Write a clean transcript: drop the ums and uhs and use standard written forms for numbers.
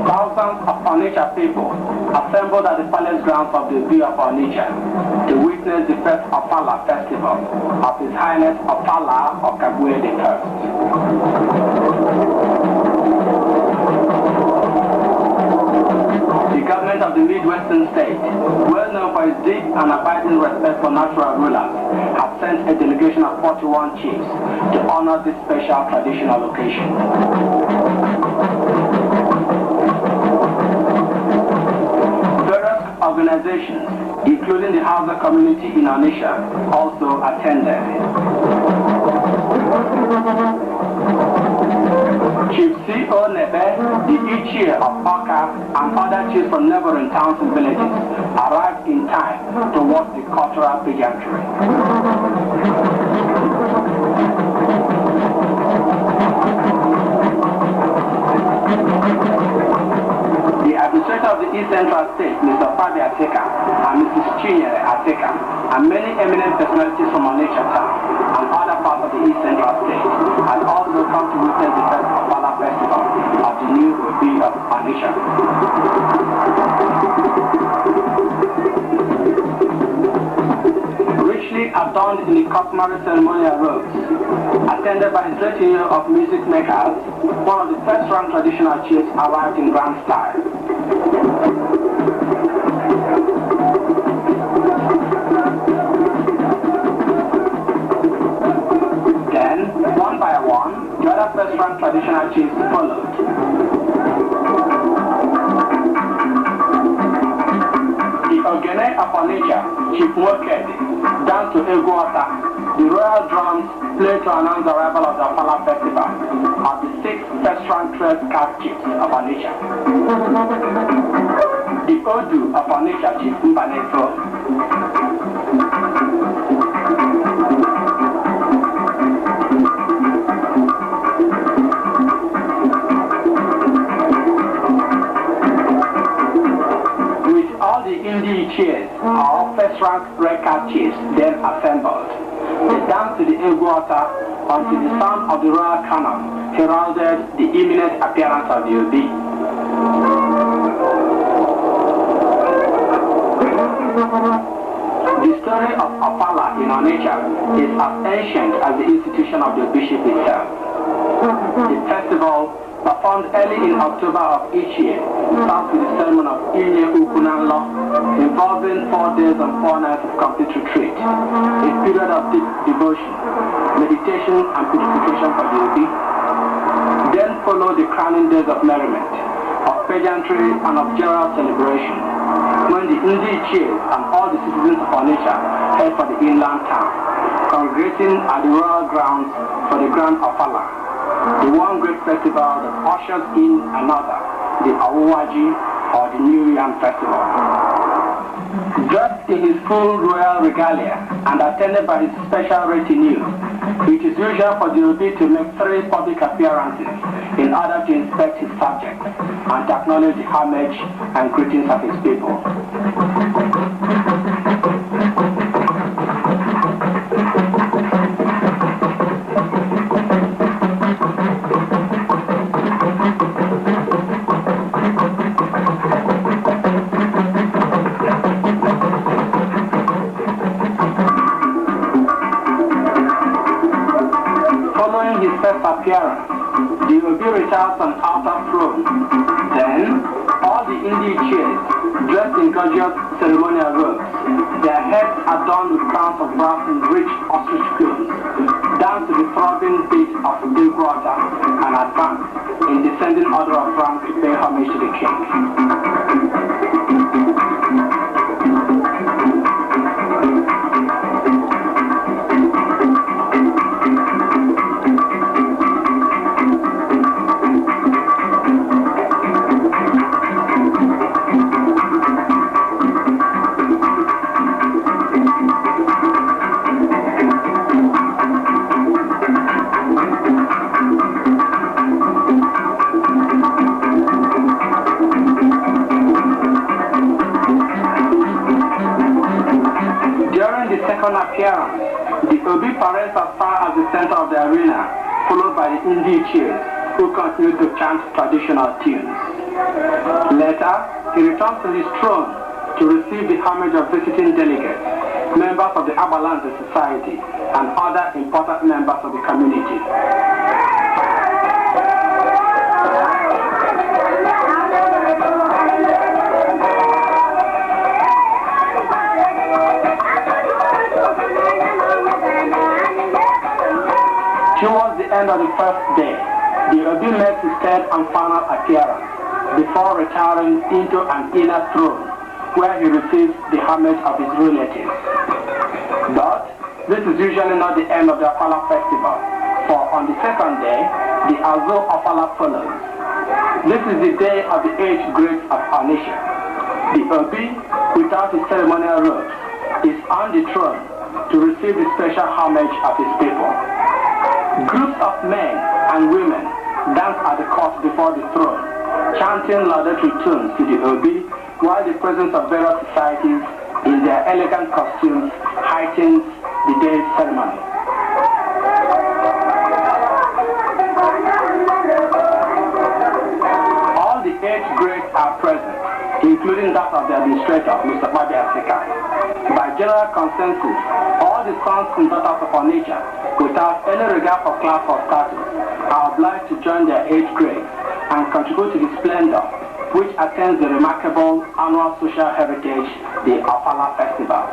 Thousands of Onitsha people assembled at the palace grounds of the Obi of Onitsha to witness the first Ofala festival of His Highness Ofala Okabue I. The government of the Midwestern state, well known for its deep and abiding respect for natural rulers, has sent a delegation of 41 chiefs to honor this special traditional occasion. Various organizations, including the Hausa community in Onitsha, also attended. Chief C.O. Nebe, the Ichie of Oka, and other chiefs from neighboring towns and villages arrived in time to watch the cultural pageantry. The administrator of the East Central State, Mr. Fabi Ateka, and Mrs. Chinyere Ateka, and many eminent personalities from Onitsha town and other parts of the East Central State had also come to witness the first Ofala festival of the new Obi of Onitsha. Richly adorned in the customary ceremonial robes, attended by his retinue of music makers, one of the first-rank traditional chiefs arrived in grand style. Then, one by one, the other first-rank traditional chiefs followed. The Ogene of Onitsha, Chief Mwokedi, danced to Egwuota. The royal drums played to announce the arrival of the Ofala festival of the 6 first-rank 12 caste chiefs of Onitsha. The Odu of Onitsha, Chief Mbanefo. Cheers, our first-rank red caste chiefs then assembled. They danced to the Egwuota until the sound of the royal cannon heralded the imminent appearance of the Obi. The story of Ofala in Onitsha is as ancient as the institution of the bishop itself. The festival, performed early in October of each year, starts with the ceremony of Inye Ukunanlo, involving 4 days and 4 nights of complete retreat, a period of deep devotion, meditation and purification for the Obi. Then follow the crowning days of merriment, of pageantry and of general celebration, when the Ndi chiefs and all the citizens of Onitsha head for the inland town, congregating at the royal grounds for the Grand Ofala, the one great festival that ushers in another, the Awuwaji or the New Yam Festival. Dressed in his full royal regalia and attended by his special retinue, it is usual for the Obi to make 3 public appearances in order to inspect his subjects and to acknowledge the homage and greetings of his people. Appearance, the Obi retired on outer throne. Then, all the Indian chiefs, dressed in gorgeous ceremonial robes, their heads adorned with crowns of brass and rich ostrich plumes, danced to the throbbing beat of Egwuota and advanced in descending order of rank to pay homage to the king. Appearance. The Obi parades as far as the center of the arena, followed by the Indi chiefs, who continued to chant traditional tunes. Later, he returns to his throne to receive the homage of visiting delegates, members of the Abalante Society, and other important members of the community. Towards the end of the first day, the Obi makes his third and final appearance before retiring into an inner throne where he receives the homage of his relatives. But this is usually not the end of the Ofala festival, for on the second day, the Azo Ofala follows. This is the day of the 8 grades of Onitsha. The Obi, without his ceremonial robes, is on the throne to receive the special homage of his people. Groups of men and women dance at the court before the throne, chanting laudatory tunes to the Obi, while the presence of various societies in their elegant costumes heightens the day's ceremony. All the 8 grades are present, including that of the administrator, Mr. Babia Sekai. By general consensus, all the sons and daughters of Onitsha, without any regard for class or status, are obliged to join their 8th grade and contribute to the splendor which attends the remarkable annual social heritage, the Ofala Festival.